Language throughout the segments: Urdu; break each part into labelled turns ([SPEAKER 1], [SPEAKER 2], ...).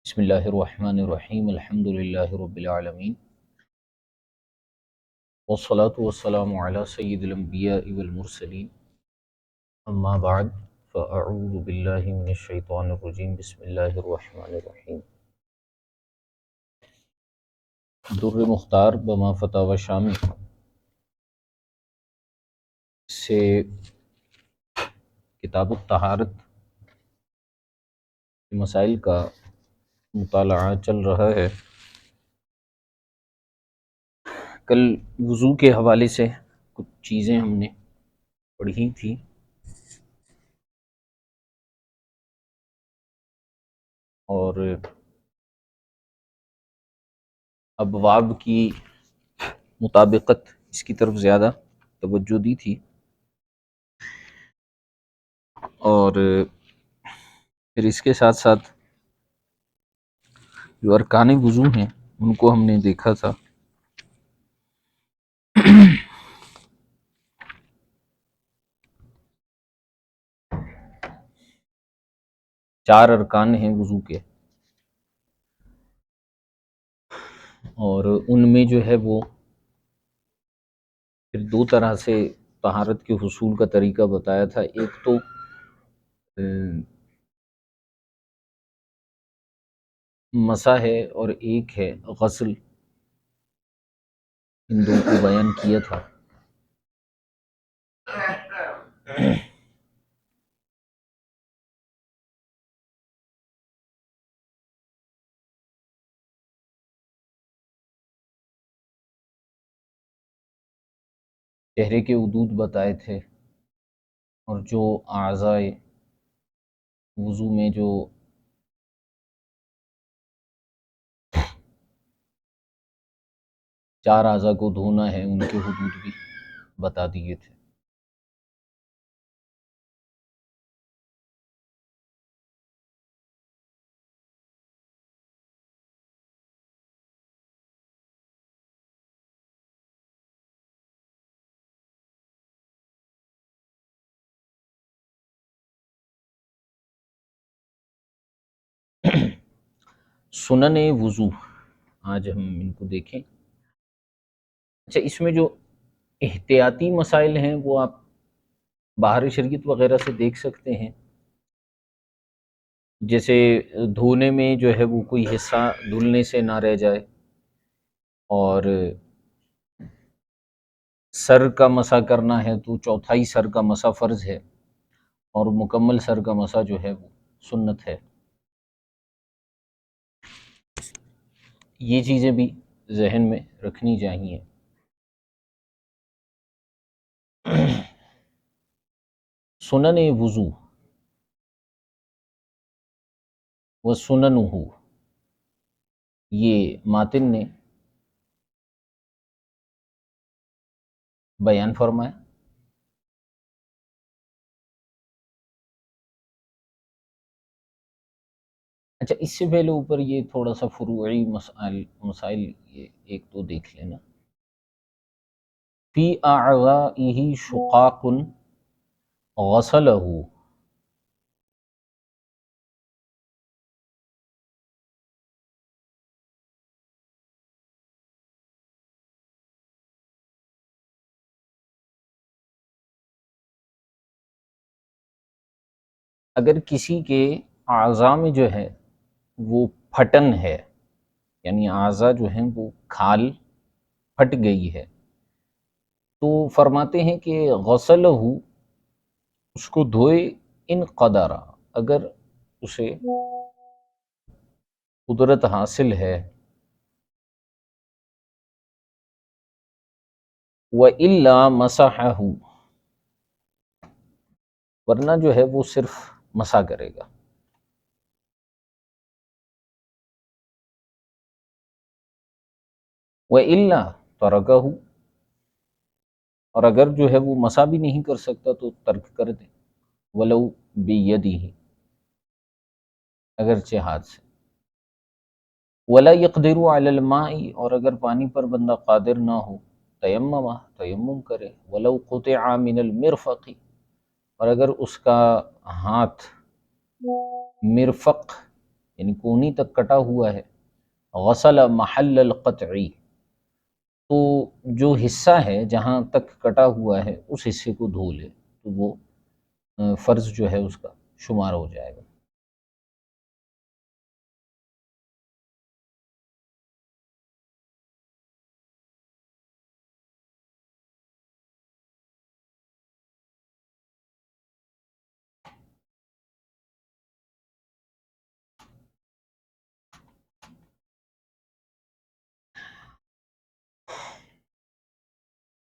[SPEAKER 1] بسم اللہ الرحمن الرحیم الحمد للہ رب العالمین والصلاة والسلام علی سید الانبیاء والمرسلین اما بعد فاعوذ باللہ من الشیطان الرجیم بسم اللہ الرحمن الرحیم در مختار بما فتاوی شامی سے کتاب الطہارت کے مسائل کا مطالعہ چل رہا ہے۔ کل وضو کے حوالے سے کچھ چیزیں ہم نے پڑھی تھی، اور ابواب کی مطابقت اس کی طرف زیادہ توجہ دی تھی، اور پھر اس کے ساتھ ساتھ جو ارکان وضو ہیں ان کو ہم نے دیکھا تھا۔ چار ارکان ہیں وضو کے، اور ان میں جو ہے وہ پھر دو طرح سے طہارت کے حصول کا طریقہ بتایا تھا۔ ایک تو مسح ہے اور ایک ہے غسل، ان دو کو بیان کیا تھا۔ چہرے کے حدود بتائے تھے، اور جو اعضاء وضو میں جو چار اعضاء کو دھونا ہے ان کے حدود بھی بتا دیے تھے۔ سنن وضو آج ہم ان کو دیکھیں۔ اچھا، اس میں جو احتیاطی مسائل ہیں وہ آپ باہر شریعت وغیرہ سے دیکھ سکتے ہیں، جیسے دھونے میں جو ہے وہ کوئی حصہ دھلنے سے نہ رہ جائے، اور سر کا مسح کرنا ہے تو چوتھائی سر کا مسح فرض ہے، اور مکمل سر کا مسح جو ہے وہ سنت ہے۔ یہ چیزیں بھی ذہن میں رکھنی چاہیے۔ سنن وضو و سننہ، یہ ماتن نے بیان فرمایا۔ اچھا، اس سے پہلے اوپر یہ تھوڑا سا فروعی مسائل یہ ایک تو دیکھ لینا۔ فی اعضائہ شقاق غسلہ، اگر کسی کے اعضاء میں جو ہے وہ پھٹن ہے، یعنی اعضاء جو ہیں وہ کھال پھٹ گئی ہے، تو فرماتے ہیں کہ غسلہ، اس کو دھوئے، ان قدرہ، اگر اسے قدرت حاصل ہے، وَإِلَّا مَسَحَهُ، ورنہ جو ہے وہ صرف مسح کرے گا۔ وَإِلَّا تَرَكَهُ، اور اگر جو ہے وہ مسح بھی نہیں کر سکتا تو ترک کر دے، وَلَوْ بِيَدِهِ، اگرچہ ہاتھ سے۔ وَلَا يَقْدِرُ عَلَى الْمَاءِ، اور اگر پانی پر بندہ قادر نہ ہو، تیمم، تیمم کرے، وَلَوْ قُطِعَ مِنَ الْمِرْفَقِ، اور اگر اس کا ہاتھ مرفق یعنی کونی تک کٹا ہوا ہے، غسل محل القطعی، تو جو حصہ ہے جہاں تک کٹا ہوا ہے اس حصے کو دھو لے تو وہ فرض جو ہے اس کا شمار ہو جائے گا۔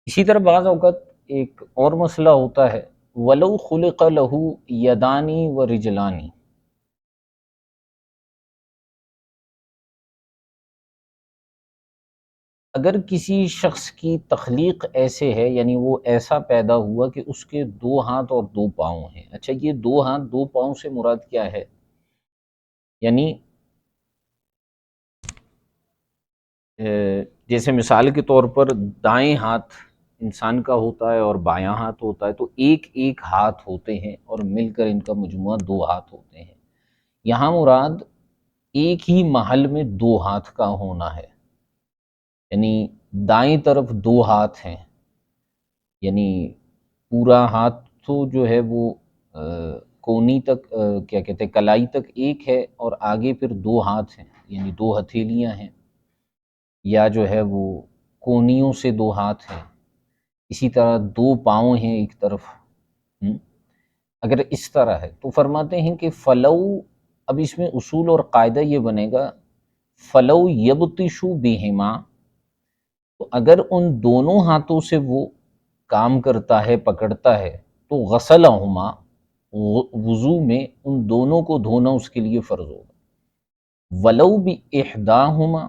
[SPEAKER 1] اسی طرح بعض اوقات ایک اور مسئلہ ہوتا ہے، ولو خلق لہو یدانی و رجلانی، اگر کسی شخص کی تخلیق ایسے ہے، یعنی وہ ایسا پیدا ہوا کہ اس کے 2 ہاتھ اور 2 پاؤں ہیں۔ اچھا، یہ 2 ہاتھ 2 پاؤں سے مراد کیا ہے؟ یعنی جیسے مثال کے طور پر دائیں ہاتھ انسان کا ہوتا ہے اور بایاں ہاتھ ہوتا ہے، تو ایک ایک ہاتھ ہوتے ہیں اور مل کر ان کا مجموعہ 2 ہاتھ ہوتے ہیں۔ یہاں مراد ایک ہی محل میں 2 ہاتھ کا ہونا ہے، یعنی دائیں طرف 2 ہاتھ ہیں، یعنی پورا ہاتھ تو جو ہے وہ کونی تک کیا کہتے ہیں کلائی تک ایک ہے، اور آگے پھر 2 ہاتھ ہیں، یعنی 2 ہتھیلیاں ہیں، یا جو ہے وہ کونیوں سے 2 ہاتھ ہیں، اسی طرح 2 پاؤں ہیں ایک طرف۔ ہم، اگر اس طرح ہے تو فرماتے ہیں کہ فلو، اب اس میں اصول اور قاعدہ یہ بنے گا، فلو یبطشو بہما، تو اگر ان دونوں ہاتھوں سے وہ کام کرتا ہے، پکڑتا ہے، تو غسلہما، وضو میں ان دونوں کو دھونا اس کے لیے فرض ہوگا، ولو باحداہما،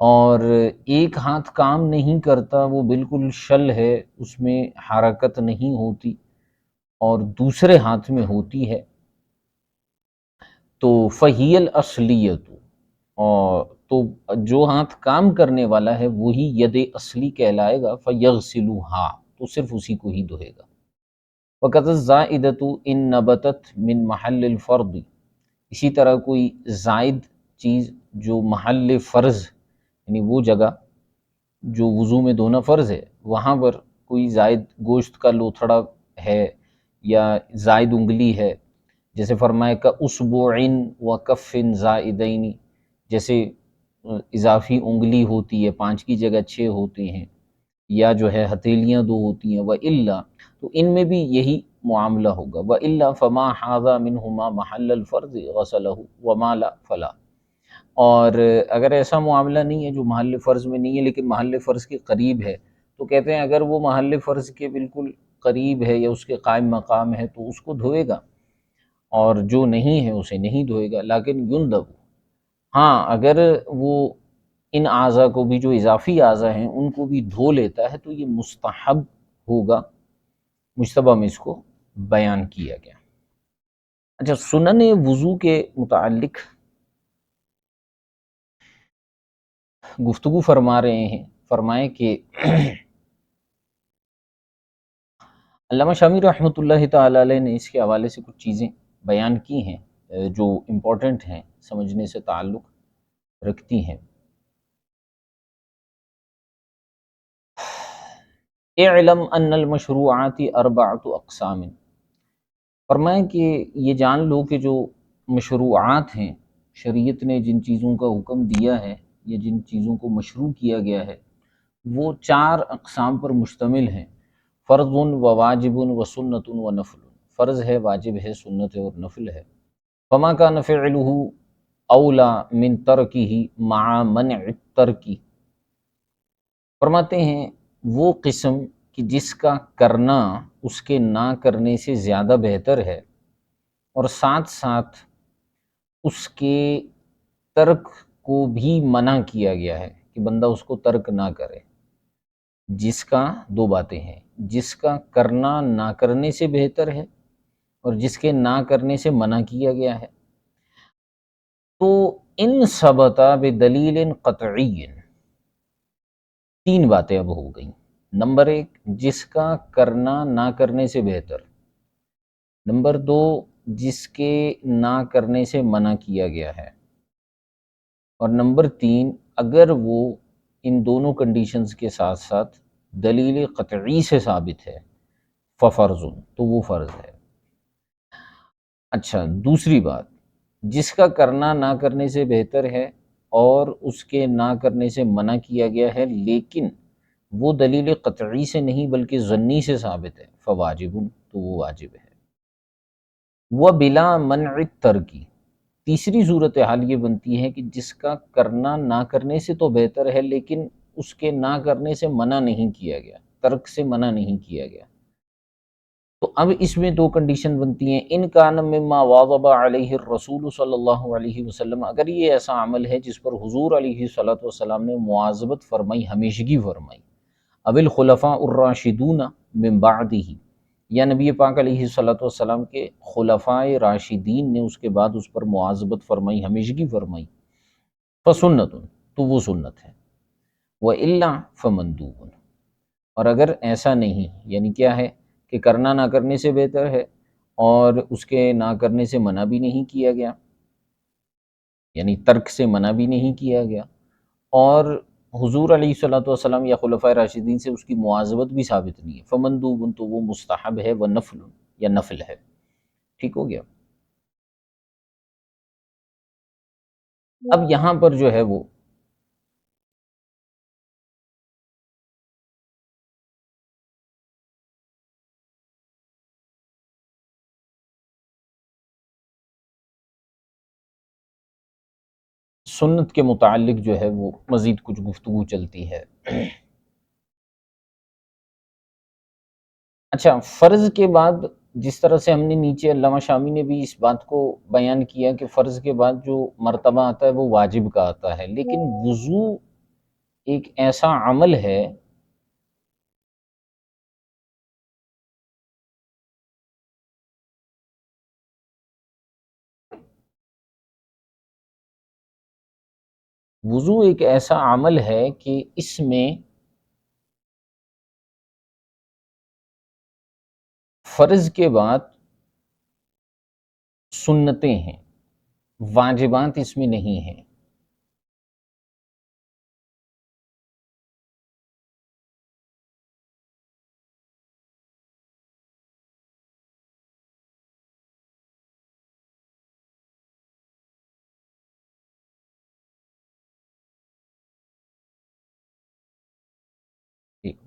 [SPEAKER 1] اور ایک ہاتھ کام نہیں کرتا، وہ بالکل شل ہے، اس میں حرکت نہیں ہوتی، اور دوسرے ہاتھ میں ہوتی ہے، تو فہی الاصلیت، اور تو جو ہاتھ کام کرنے والا ہے وہی ید اصلی کہلائے گا، فیغسلوہا، تو صرف اسی کو ہی دھوئے گا۔ وقت الزائدۃ ان نبتت من محل الفرض، اسی طرح کوئی زائد چیز جو محل فرض، یعنی وہ جگہ جو وضو میں دھونا فرض ہے، وہاں پر کوئی زائد گوشت کا لوتھڑا ہے یا زائد انگلی ہے، جیسے فرمایا کہ اسبوع و کف زائدین، جیسے اضافی انگلی ہوتی ہے، 5 کی جگہ 6 ہوتے ہیں، یا جو ہے ہتھیلیاں 2 ہوتی ہیں، وَإِلَّا، تو ان میں بھی یہی معاملہ ہوگا، وَإِلَّا فَمَا حَاذَا مِنْهُمَا مَحَلَّ الْفَرْضِ غَسَلَهُ وَمَا لَا فَلَا، اور اگر ایسا معاملہ نہیں ہے جو محل فرض میں نہیں ہے لیکن محل فرض کے قریب ہے، تو کہتے ہیں اگر وہ محل فرض کے بالکل قریب ہے یا اس کے قائم مقام ہے تو اس کو دھوئے گا، اور جو نہیں ہے اسے نہیں دھوئے گا، لیکن یندب، ہاں اگر وہ ان اعضاء کو بھی، جو اضافی اعضاء ہیں ان کو بھی دھو لیتا ہے تو یہ مستحب ہوگا، مجتبہ میں اس کو بیان کیا گیا۔ اچھا، سنن وضو کے متعلق گفتگو فرما رہے ہیں، فرمائے کہ علامہ شامی رحمۃ اللہ تعالی علیہ نے اس کے حوالے سے کچھ چیزیں بیان کی ہیں جو امپورٹنٹ ہیں، سمجھنے سے تعلق رکھتی ہیں۔ اعلم ان المشروعات 4 اقسام، فرمائیں کہ یہ جان لو کہ جو مشروعات ہیں، شریعت نے جن چیزوں کا حکم دیا ہے یا جن چیزوں کو مشروع کیا گیا ہے، وہ 4 اقسام پر مشتمل ہیں، فرض و واجب و سنت و نفل، فرض ہے، واجب ہے، سنت ہے اور نفل ہے۔ فما کان فعلہ اولا من ترکہ مع منع الترک، فرماتے ہیں وہ قسم کہ جس کا کرنا اس کے نہ کرنے سے زیادہ بہتر ہے، اور ساتھ ساتھ اس کے ترک کو بھی منع کیا گیا ہے کہ بندہ اس کو ترک نہ کرے، جس کا 2 باتیں ہیں، جس کا کرنا نہ کرنے سے بہتر ہے اور جس کے نہ کرنے سے منع کیا گیا ہے، تو ان ثبت بدلیل قطعی، 3 باتیں اب ہو گئیں۔ نمبر 1، جس کا کرنا نہ کرنے سے بہتر، نمبر 2، جس کے نہ کرنے سے منع کیا گیا ہے، اور نمبر 3 اگر وہ ان دونوں کنڈیشنز کے ساتھ ساتھ دلیل قطعی سے ثابت ہے ففرض، تو وہ فرض ہے۔ اچھا، دوسری بات، جس کا کرنا نہ کرنے سے بہتر ہے اور اس کے نہ کرنے سے منع کیا گیا ہے، لیکن وہ دلیل قطعی سے نہیں بلکہ ظنی سے ثابت ہے، فواجب، تو وہ واجب ہے۔ وہ بلا منع ترکی، تیسری صورتحال یہ بنتی ہے کہ جس کا کرنا نہ کرنے سے تو بہتر ہے لیکن اس کے نہ کرنے سے منع نہیں کیا گیا، ترک سے منع نہیں کیا گیا، تو اب اس میں دو کنڈیشن بنتی ہیں۔ ان کان مما واظب علیہ الرسول صلی اللہ علیہ وسلم، اگر یہ ایسا عمل ہے جس پر حضور علیہ الصلوۃ والسلام نے مواظبت فرمائی، ہمیشگی فرمائی، اب الخلفاء الراشدون من بعدہ، یا نبی پاک علیہ الصلوۃ والسلام کے خلفاء راشدین نے اس کے بعد اس پر مواظبت فرمائی، ہمیشگی فرمائی، فسنت، تو وہ سنت ہے، وَإِلَّا فَمَنْدُوبٌ، اور اگر ایسا نہیں، یعنی کیا ہے کہ کرنا نہ کرنے سے بہتر ہے اور اس کے نہ کرنے سے منع بھی نہیں کیا گیا، یعنی ترک سے منع بھی نہیں کیا گیا، اور حضور علیہ الصلوۃ والسلام یا خلفۂ راشدین سے اس کی مواظبت بھی ثابت نہیں ہے، فمندوب، تو وہ مستحب ہے، ونفل، یا نفل ہے۔ ٹھیک ہو گیا؟ اب یہاں پر جو ہے وہ سنت کے متعلق جو ہے وہ مزید کچھ گفتگو چلتی ہے۔ اچھا، فرض کے بعد جس طرح سے ہم نے نیچے علامہ شامی نے بھی اس بات کو بیان کیا کہ فرض کے بعد جو مرتبہ آتا ہے وہ واجب کا آتا ہے، لیکن وضو ایک ایسا عمل ہے، وضو ایک ایسا عمل ہے کہ اس میں فرض کے بعد سنتیں ہیں، واجبات اس میں نہیں ہیں۔ ٹھیک ہے۔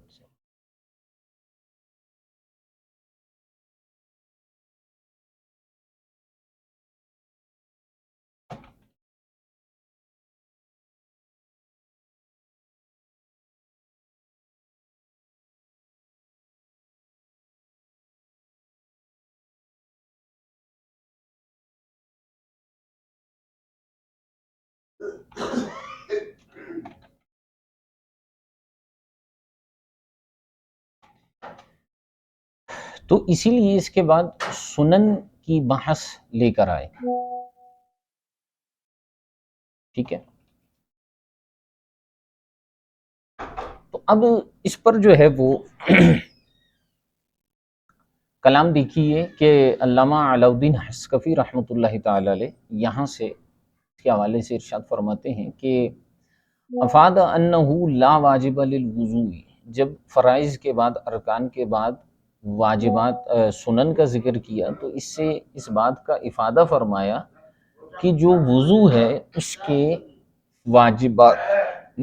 [SPEAKER 1] تو اسی لیے اس کے بعد سنن کی بحث لے کر آئے، ٹھیک ہے۔ تو اب اس پر جو ہے وہ کلام دیکھیے کہ علامہ علاء الدین حصکفی رحمۃ اللہ تعالی علیہ یہاں سے اس کے حوالے سے ارشاد فرماتے ہیں کہ افاد انہ لا واجب للوضوء، جب فرائض کے بعد، ارکان کے بعد واجبات سنن کا ذکر کیا تو اس سے اس بات کا افادہ فرمایا کہ جو وضو ہے اس کے واجبات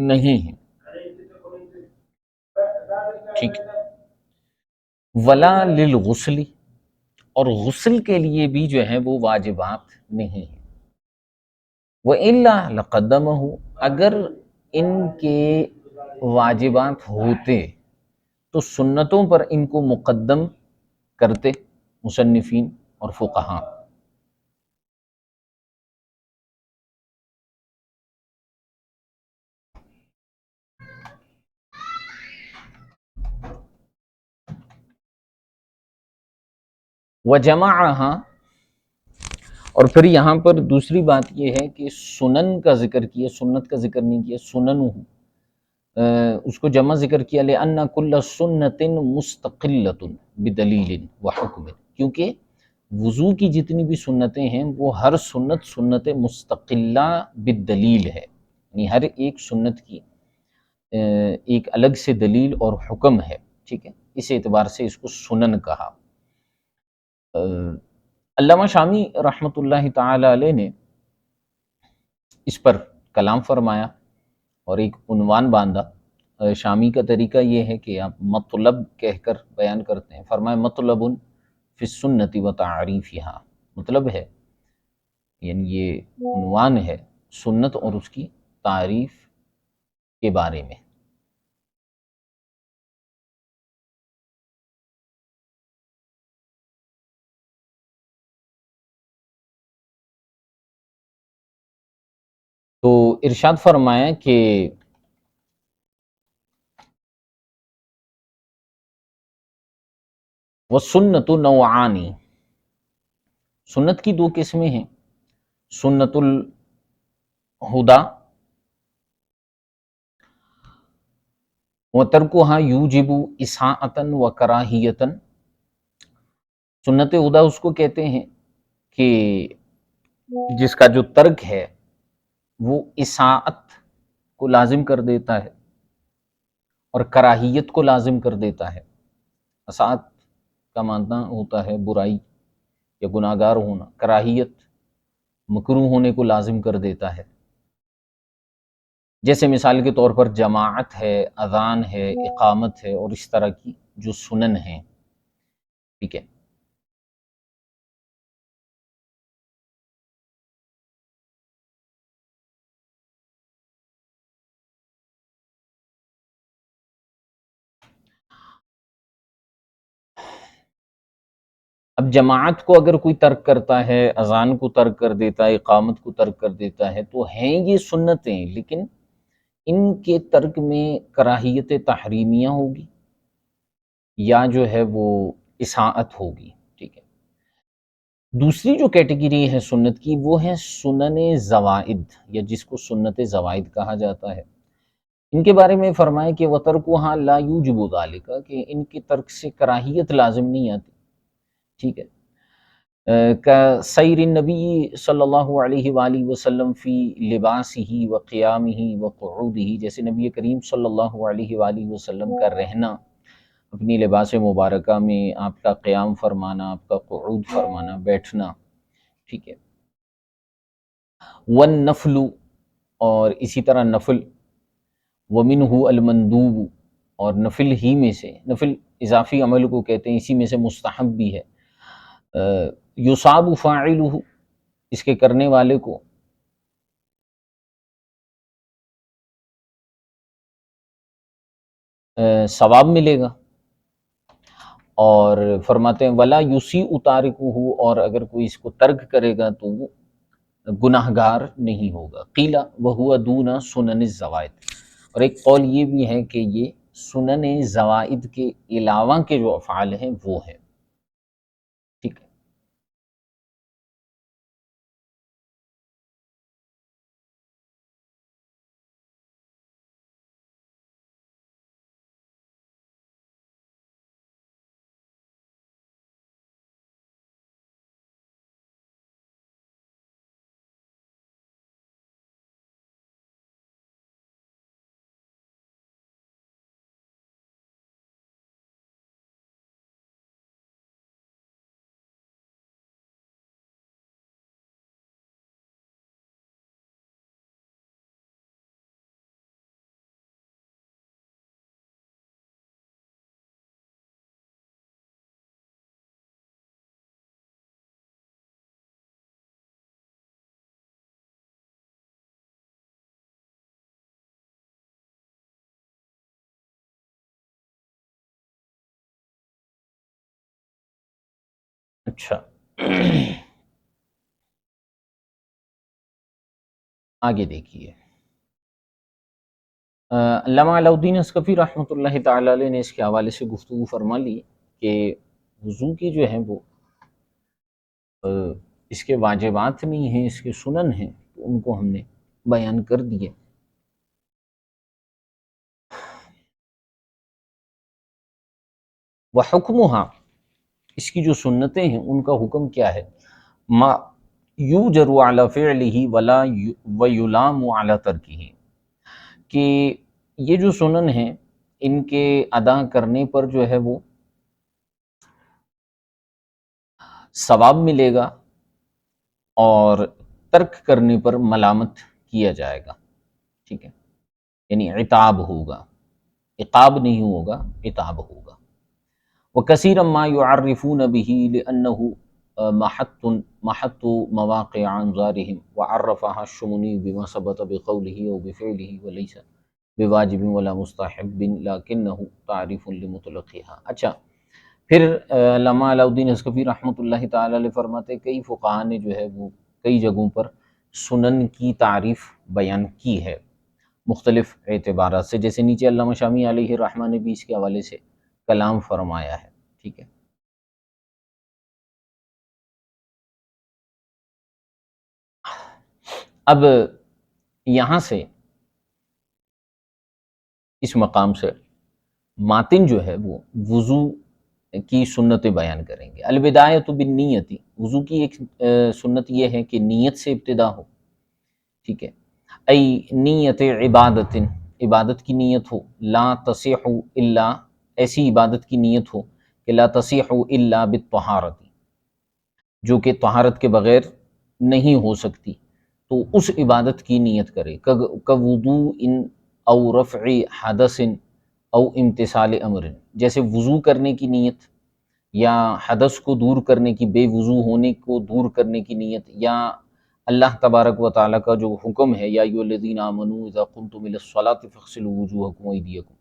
[SPEAKER 1] نہیں ہیں، ٹھیک ہے، ولا للغسل، اور غسل کے لیے بھی جو ہے وہ واجبات نہیں ہیں، وَإِلَّا لَقَدَّمَهُ، اگر ان کے واجبات ہوتے تو سنتوں پر ان کو مقدم کرتے مصنفین اور فقہاء۔ وَجَمَعَهَا، اور پھر یہاں پر دوسری بات یہ ہے کہ سنن کا ذکر کیا، سنت کا ذکر نہیں کیا، سنن اس کو جمع ذکر کیا، لِأَنَّ كُلَّ سُنَّةٍ مُسْتَقِلَّةٌ بِدَلِيلٍ وَحُكْمٍ، کیونکہ وضو کی جتنی بھی سنتیں ہیں وہ ہر سنت مستقلہ بالدلیل ہے، یعنی ہر ایک سنت کی ایک الگ سے دلیل اور حکم ہے، ٹھیک ہے، اس اعتبار سے اس کو سنن کہا۔ علامہ شامی رحمۃ اللہ تعالی علیہ نے اس پر کلام فرمایا اور ایک عنوان باندھا۔ شامی کا طریقہ یہ ہے کہ آپ مطلب کہہ کر بیان کرتے ہیں، فرمایا مطلب فی السنت و تعریفہا، مطلب ہے یعنی یہ عنوان ہے سنت اور اس کی تعریف کے بارے میں۔ تو ارشاد فرمایا کہ وَالسُّنَّةُ نَوْعَانِ، سنت کی دو قسمیں ہیں، سنت الہدا وَتَرْكُهَا يُوجِبُ إِسَاءَةً وَكَرَاهِيَةً، سنت ہدا اس کو کہتے ہیں کہ جس کا جو ترک ہے وہ اساءت کو لازم کر دیتا ہے اور کراہیت کو لازم کر دیتا ہے۔ اساءت کا معنی ہوتا ہے برائی یا گناہگار ہونا، کراہیت مکروہ ہونے کو لازم کر دیتا ہے، جیسے مثال کے طور پر جماعت ہے، اذان ہے، اقامت ہے اور اس طرح کی جو سنن ہیں، ٹھیک ہے۔ اب جماعت کو اگر کوئی ترک کرتا ہے، اذان کو ترک کر دیتا ہے، اقامت کو ترک کر دیتا ہے، تو ہیں یہ سنتیں، لیکن ان کے ترک میں کراہیت تحریمیہ ہوگی یا جو ہے وہ اساءت ہوگی، ٹھیک ہے۔ دوسری جو کیٹیگری ہے سنت کی وہ ہے سنن زوائد، یا جس کو سنت زوائد کہا جاتا ہے۔ ان کے بارے میں فرمائے کہ وَتَرْكُهَا لَا يُوجِبُ ذَلِكَ، کہ ان کے ترک سے کراہیت لازم نہیں آتی، ٹھیک ہے۔ كسیر النبی صلی اللہ علیہ وآلہ وسلم فی لباسہ وقیامہ وقعودہ، جیسے نبی کریم صلی اللہ علیہ وآلہ وسلم کا رہنا اپنی لباس مبارکہ میں، آپ کا قیام فرمانا، آپ کا قعود فرمانا، بیٹھنا، ٹھیک ہے۔ والنفل، اور اسی طرح نفل، ومنہ المندوب، اور نفل ہی میں سے، نفل اضافی عمل کو کہتے ہیں، اسی میں سے مستحب بھی ہے۔ یصاب فاعلہ، اس کے کرنے والے کو ثواب ملے گا، اور فرماتے ہیں ولا یسیء تارکہ، اور اگر کوئی اس کو ترک کرے گا تو وہ گناہگار نہیں ہوگا۔ قیل وہو دون سنن الزوائد، اور ایک قول یہ بھی ہے کہ یہ سنن زوائد کے علاوہ کے جو افعال ہیں وہ ہیں، ٹھیک ہے۔ اچھا آگے دیکھیے، علامہ علاء الدین اسقفی رحمۃ اللہ تعالی علیہ نے اس کے حوالے سے گفتگو فرما لی کہ وضو کی جو ہیں وہ اس کے واجبات نہیں ہیں، اس کے سنن ہیں، تو ان کو ہم نے بیان کر دیے۔ وحکمہا، اس کی جو سنتیں ہیں ان کا حکم کیا ہے؟ ما یوجر علی فعلہ ولا ویلام علی ترکہ، کہ یہ جو سنن ہیں ان کے ادا کرنے پر جو ہے وہ ثواب ملے گا اور ترک کرنے پر ملامت کیا جائے گا، ٹھیک ہے، یعنی عتاب ہوگا، عقاب نہیں ہوگا، عتاب ہوگا۔ وَكَثِيرًا مَا يُعَرِّفُونَ بِهِ لِأَنَّهُ محط مواقع انظارهم، وعرفها الشمني بما ثبت بقوله او بفعله وليس بواجب ولا مستحب لكنه تعریف لمطلقها۔ اچھا، پھر علامہ علاء الدین حصکفی رحمۃ اللہ تعالی علیہ فرماتے ہیں کئی فقہاء نے جو ہے وہ کئی جگہوں پر سنن کی تعریف بیان کی ہے مختلف اعتبارات سے، جیسے نیچے علامہ شامی علیہ الرحمہ نے بھی اس کے حوالے سے کلام فرمایا ہے، ٹھیک ہے۔ اب یہاں سے اس مقام سے ماتن جو ہے وہ وضو کی سنتیں بیان کریں گے۔ البدایۃ بالنیت، وضو کی ایک سنت یہ ہے کہ نیت سے ابتدا ہو، ٹھیک ہے، ای نیت عبادت، عبادت کی نیت ہو، لا تصح الا، ایسی عبادت کی نیت ہو کہ لا تصح الا بالطہارۃ، جو کہ طہارت کے بغیر نہیں ہو سکتی، تو اس عبادت کی نیت کرے، کوضوء او رفع حدث او امتثال امر، جیسے وضو کرنے کی نیت یا حدث کو دور کرنے کی، بے وضو ہونے کو دور کرنے کی نیت، یا اللہ تبارک و تعالیٰ کا جو حکم ہے یا ایھا الذین آمنوا اذا قمتم الی الصلاۃ فاغسلوا وجوہکم وایدیکم،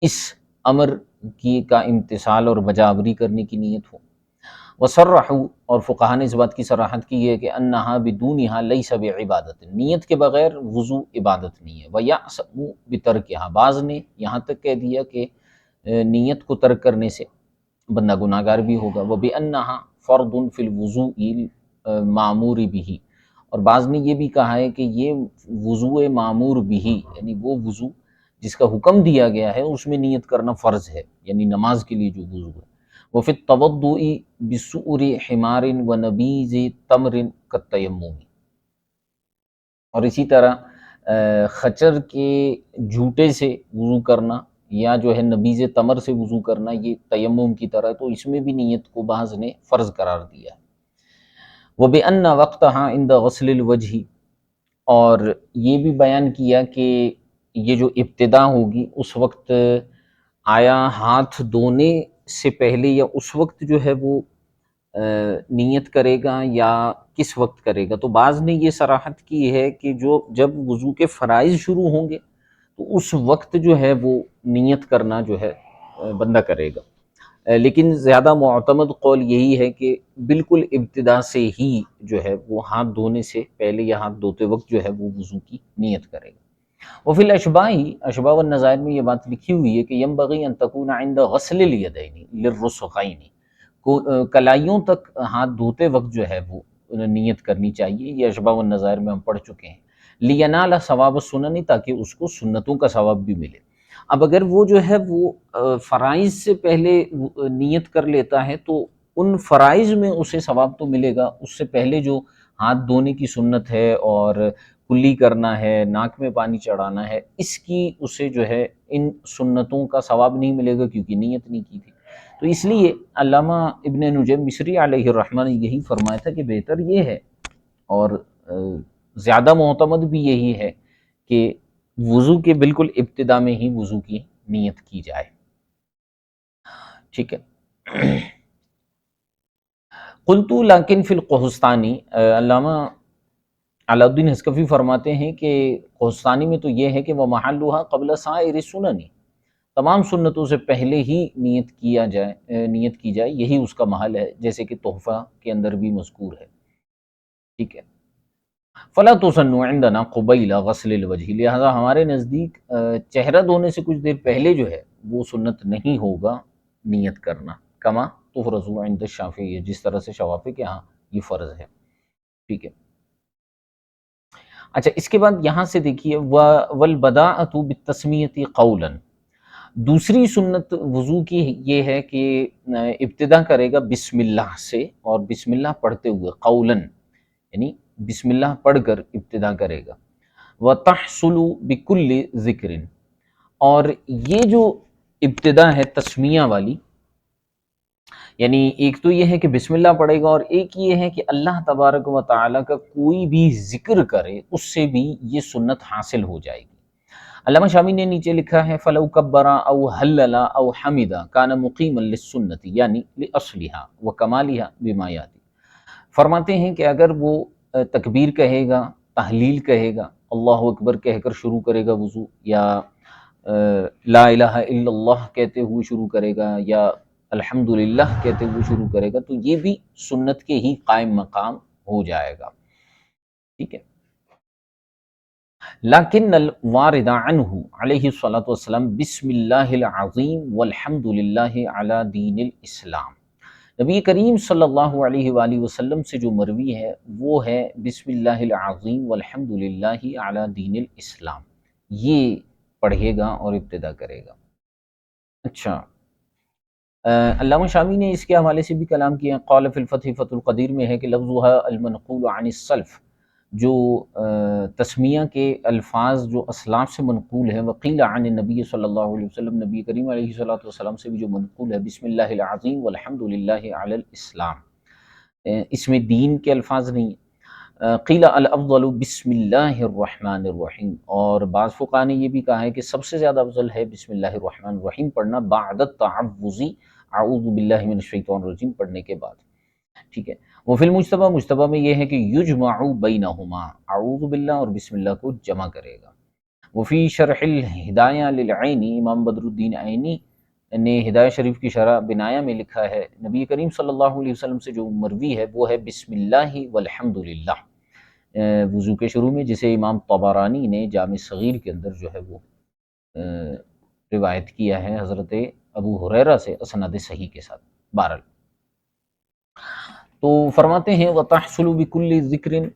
[SPEAKER 1] اس امر کی کا امتثال اور بجاوری کرنے کی نیت ہو۔ وصرحوا، اور فقہاء نے اس بات کی صراحت کی ہے کہ انہا بدونہا لیس بعبادت، نیت کے بغیر وضو عبادت نہیں ہے۔ ویأثم بترکہا، بعض نے یہاں تک کہہ دیا کہ نیت کو ترک کرنے سے بندہ گناہ گار بھی ہوگا۔ وبأنہا فرض فی الوضوء المأمور بہ، اور بعض نے یہ بھی کہا ہے کہ یہ وضوء معمور بہ، یعنی وہ وضو جس کا حکم دیا گیا ہے اس میں نیت کرنا فرض ہے، یعنی نماز کے لیے جو وضو ہے۔ وفی التوضؤ بسؤر حمار ونبیذ تمر کالتیمم، اور اسی طرح خچر کے جھوٹے سے وضو کرنا یا جو ہے نبیذ تمر سے وضو کرنا، یہ تیمم کی طرح، تو اس میں بھی نیت کو بعض نے فرض قرار دیا ہے۔ وبأن وقتہا عند غسل الوجہ، اور یہ بھی بیان کیا کہ یہ جو ابتدا ہوگی اس وقت آیا ہاتھ دھونے سے پہلے یا اس وقت جو ہے وہ نیت کرے گا یا کس وقت کرے گا، تو بعض نے یہ صراحت کی ہے کہ جب وضو کے فرائض شروع ہوں گے تو اس وقت جو ہے وہ نیت کرنا جو ہے بندہ کرے گا، لیکن زیادہ معتمد قول یہی ہے کہ بالکل ابتدا سے ہی جو ہے وہ ہاتھ دھونے سے پہلے یا ہاتھ دھوتے وقت جو ہے وہ وضو کی نیت کرے گا۔ وفی الاشباء، اشباء والنظائر میں یہ بات لکھی ہوئی ہے کہ ینبغی ان تکون عند غسل الیدین للرسغین، کلائیوں تک ہاتھ دھوتے وقت جو ہے وہ نیت کرنی چاہیے، یہ اشباء والنظائر میں ہم پڑھ چکے ہیں۔ لینال ثواب السنن، تاکہ اس کو سنتوں کا ثواب بھی ملے۔ اب اگر وہ جو ہے وہ فرائض سے پہلے نیت کر لیتا ہے تو ان فرائض میں اسے ثواب تو ملے گا، اس سے پہلے جو ہاتھ دھونے کی سنت ہے اور کلی کرنا ہے، ناک میں پانی چڑھانا ہے، اس کی اسے جو ہے ان سنتوں کا ثواب نہیں ملے گا کیونکہ نیت نہیں کی تھی۔ تو اس لیے علامہ ابن نجیم مصری علیہ الرحمہ نے یہی فرمایا تھا کہ بہتر یہ ہے اور زیادہ معتمد بھی یہی ہے کہ وضو کے بالکل ابتدا میں ہی وضو کی نیت کی جائے، ٹھیک ہے۔ قلت لیکن فی القحستانی، علامہ علاء الدین حصکفی فرماتے ہیں کہ قحستانی میں تو یہ ہے کہ وہ محلها قبل سائر السنن، تمام سنتوں سے پہلے ہی نیت کی جائے، یہی اس کا محل ہے، جیسے کہ تحفہ کے اندر بھی مذکور ہے، ٹھیک ہے۔ فلا تسن عندنا قبیل غسل الوجہ، لہذا ہمارے نزدیک چہرہ دھونے سے کچھ دیر پہلے جو ہے وہ سنت نہیں ہوگا نیت کرنا، کما تفرض عند الشافعی، جس طرح سے شوافی کے ہاں یہ فرض ہے، ٹھیک ہے۔ اچھا، اس کے بعد یہاں سے دیکھیے والبداءۃ بالتسمیۃ قولا، دوسری سنت وضو کی یہ ہے کہ ابتدا کرے گا بسم اللہ سے، اور بسم اللہ پڑھتے ہوئے قولاً، یعنی بسم اللہ پڑھ کر ابتدا کرے گا۔ وَتَحْصُلُ بِكُلِّ ذِكْرٍ، اور یہ جو ابتدا ہے تسمیہ والی، یعنی ایک تو یہ ہے کہ بسم اللہ پڑھے گا، اور ایک یہ ہے کہ اللہ تبارک و تعالیٰ کا کوئی بھی ذکر کرے اس سے بھی یہ سنت حاصل ہو جائے گی۔ علامہ شامی نے نیچے لکھا ہے فَلَوْ كَبَّرَ أَوْ حَلَّلَ أَوْ حَمِدَ كَانَ مُقِيمًا لِلسُّنَّةِ، یعنی لِأَصْلِهَا وَكَمَالِهَا بِمَا يَأْتِي۔ فرماتے ہیں کہ اگر وہ تکبیر کہے گا، تحلیل کہے گا، اللہ اکبر کہہ کر شروع کرے گا وضو، یا لا الہ الا اللہ کہتے ہوئے شروع کرے گا، یا الحمدللہ کہتے ہوئے شروع کرے گا، تو یہ بھی سنت کے ہی قائم مقام ہو جائے گا، ٹھیک ہے۔ لیکن الوارد عنہ علیہ الصلاۃ والسلام بسم اللہ العظیم والحمد للہ علی دین الاسلام، نبی کریم صلی اللہ علیہ وآلہ وسلم سے جو مروی ہے وہ ہے بسم اللہ العظیم والحمد للہ علی دین الاسلام، یہ پڑھے گا اور ابتدا کرے گا۔ اچھا، علامہ شامی نے اس کے حوالے سے بھی کلام کیا، قال فی الفتح فتح القدیر میں ہے کہ لفظها المنقول عن السلف، جو تسمیہ کے الفاظ جو اسلاف سے منقول ہے، وقیل عن النبی صلی اللہ علیہ وسلم، نبی کریم علیہ الصلوۃ والسلام سے بھی جو منقول ہے، بسم اللہ العظیم والحمد للہ علی الاسلام، اس میں دین کے الفاظ نہیں ہیں۔ قیل الافضل بسم اللہ الرحمن الرحیم، اور بعض فقہاء نے یہ بھی کہا ہے کہ سب سے زیادہ افضل ہے بسم اللہ الرحمن الرحیم پڑھنا بعد التعوذ اعوذ باللہ من الشیطان الرجیم پڑھنے کے بعد، ٹھیک ہے۔ وفی المجتبیٰ، مجتبیٰ میں یہ ہے کہ یجمع بینہما، اعوذ باللہ اور بسم اللہ کو جمع کرے گا۔ وفی شرح الہدایہ للعینی، امام بدر الدین عینی نے ہدایہ شریف کی شرح بنایہ میں لکھا ہے، نبی کریم صلی اللہ علیہ وسلم سے جو مروی ہے وہ ہے بسم اللہ والحمد للہ وضو کے شروع میں، جسے امام طبرانی نے جامع صغیر کے اندر جو ہے وہ روایت کیا ہے حضرت ابو ہریرہ سے اسناد صحیح کے ساتھ۔ بہرحال تو فرماتے ہیں وَتَحْصُلُ بِكُلِّ ذِكْرٍ،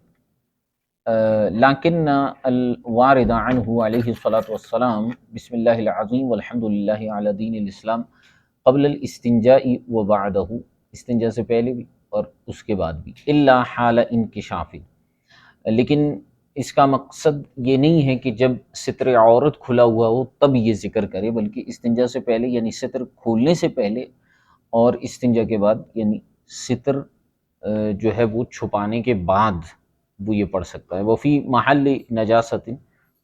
[SPEAKER 1] لیکن الوارد عنہ علیہ الصلاۃ والسلام بسم اللہ العظیم والحمد للہ علی دین الاسلام قبل الاستنجاء وبعدہ، استنجا سے پہلے بھی اور اس کے بعد بھی، الا حال انکشاف، لیکن اس کا مقصد یہ نہیں ہے کہ جب ستر عورت کھلا ہوا ہو تب یہ ذکر کرے، بلکہ استنجا سے پہلے یعنی ستر کھولنے سے پہلے، اور استنجا کے بعد یعنی ستر جو ہے وہ چھپانے کے بعد وہ یہ پڑھ سکتا ہے۔ وفی محل نجاست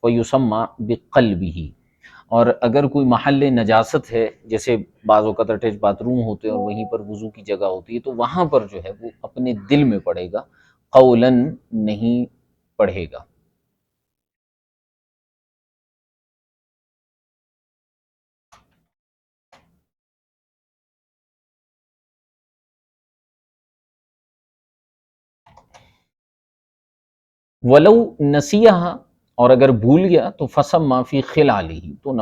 [SPEAKER 1] ویسمى بقلبہ، اور اگر کوئی محل نجاست ہے، جیسے بعض اوقات اٹیچ باتھ روم ہوتے ہیں اور وہیں پر وضو کی جگہ ہوتی ہے، تو وہاں پر جو ہے وہ اپنے دل میں پڑھے گا، قولاً نہیں پڑھے گا۔ ولو نسیہا، اور اگر بھول گیا تو فسمى فی خلالہ، تو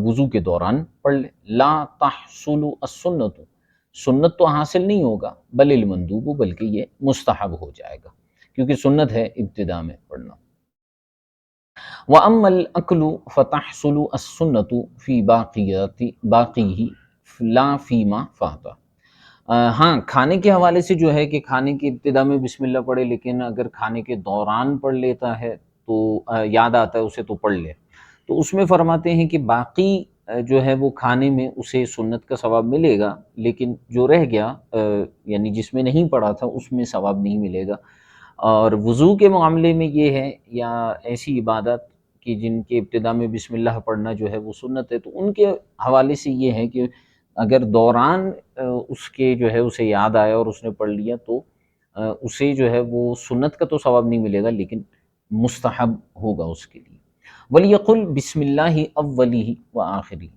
[SPEAKER 1] وضو کے دوران پڑھ لے۔ لا تحصل السنت، سنت تو حاصل نہیں ہوگا، بل المندوب، بلکہ یہ مستحب ہو جائے گا، کیونکہ سنت ہے ابتدا میں پڑھنا۔ وَأَمَّا الْأَكْلُ فَتَحْصُلُ السُّنَّةُ فِي بَاقِيهِ لَا فِي مَا فَاتَ۔ ہاں، کھانے کے حوالے سے جو ہے کہ کھانے کی ابتدا میں بسم اللہ پڑھے، لیکن اگر کھانے کے دوران پڑھ لیتا ہے تو یاد آتا ہے اسے تو پڑھ لے، تو اس میں فرماتے ہیں کہ باقی جو ہے وہ کھانے میں اسے سنت کا ثواب ملے گا، لیکن جو رہ گیا یعنی جس میں نہیں پڑھا تھا اس میں ثواب نہیں ملے گا۔ اور وضو کے معاملے میں یہ ہے، یا ایسی عبادت کہ جن کے ابتدا میں بسم اللہ پڑھنا جو ہے وہ سنت ہے، تو ان کے حوالے سے یہ ہے کہ اگر دوران اس کے جو ہے اسے یاد آیا اور اس نے پڑھ لیا تو اسے جو ہے وہ سنت کا تو ثواب نہیں ملے گا، لیکن مستحب ہوگا اس کے لیے۔ وَلْيَقُلْ بسم اللہ اولہ و آخری،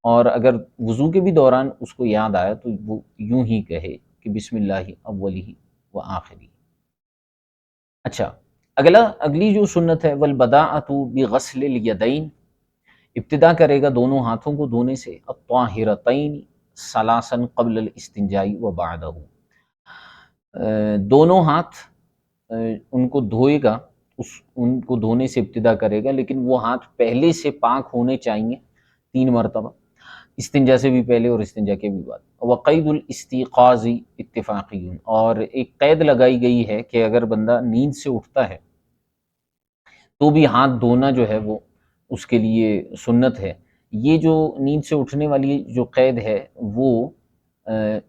[SPEAKER 1] اور اگر وضو کے بھی دوران اس کو یاد آیا تو وہ یوں ہی کہے کہ بسم اللہ اولہ و آخری۔ اچھا، اگلی جو سنت ہے والبداءۃ بغسل الیدین، ابتدا کرے گا دونوں ہاتھوں کو دھونے سے، الطاہرتین ثلاثا قبل الاستنجاء وبعدہ، دونوں ہاتھ ان کو دھوئے گا، ان کو دھونے سے ابتدا کرے گا، لیکن وہ ہاتھ پہلے سے پاک ہونے چاہیے 3 مرتبہ۔ استنجا سے بھی پہلے اور استنجا کے بھی بعد۔ وقید الاستيقاظ اتفاقی، اور ایک قید لگائی گئی ہے کہ اگر بندہ نیند سے اٹھتا ہے تو بھی ہاتھ دھونا جو ہے وہ اس کے لیے سنت ہے۔ یہ جو نیند سے اٹھنے والی جو قید ہے وہ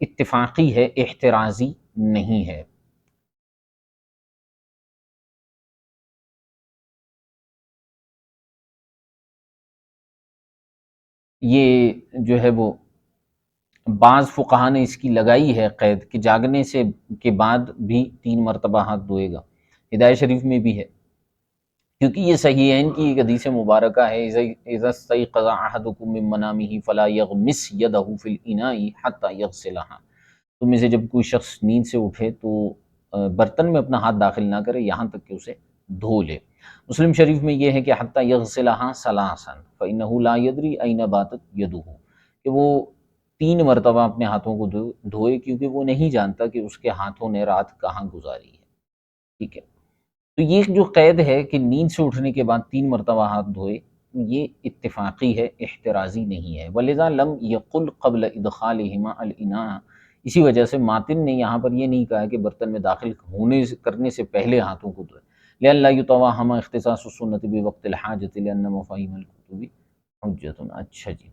[SPEAKER 1] اتفاقی ہے، احترازی نہیں ہے۔ یہ جو ہے وہ بعض فقہا نے اس کی لگائی ہے قید کہ جاگنے سے کے بعد بھی 3 مرتبہ ہاتھ دھوئے گا۔ ہدایت شریف میں بھی ہے، کیونکہ یہ صحیحین کی ایک حدیث مبارکہ ہے، اذا استيقظ احدكم من منامه فلا يغمس يده في الاناء حتى يغسلها۔ تم میں سے جب کوئی شخص نیند سے اٹھے تو برتن میں اپنا ہاتھ داخل نہ کرے یہاں تک کہ اسے دھو لے۔ مسلم شریف میں یہ ہے کہ حتى يغسلها ثلاثا فانه لا يدري اين باتت يده، کہ وہ 3 مرتبہ اپنے ہاتھوں کو دھوئے، کیونکہ وہ نہیں جانتا کہ اس کے ہاتھوں نے رات کہاں گزاری ہے۔ ٹھیک ہے، تو یہ جو قید ہے کہ نیند سے اٹھنے کے بعد 3 مرتبہ ہاتھ دھوئے، یہ اتفاقی ہے، احترازی نہیں ہے۔ وَلِذَا لَمْ يَقُلْ قَبْلَ إِدْخَالِهِمَا الْإِنَاءَ، اسی وجہ سے ماتن نے یہاں پر یہ نہیں کہا کہ برتن میں داخل کرنے سے پہلے ہاتھوں کو دھوئے، لِأَلَّا يُتَوَہَّمَ اخْتِصَاصُ السُّنَّةِ بِوَقْتِ الْحَاجَةِ لِأَنَّ مَفَاہِيمَ الْكُتُبِ حُجَّةٌ۔ اچھا جی،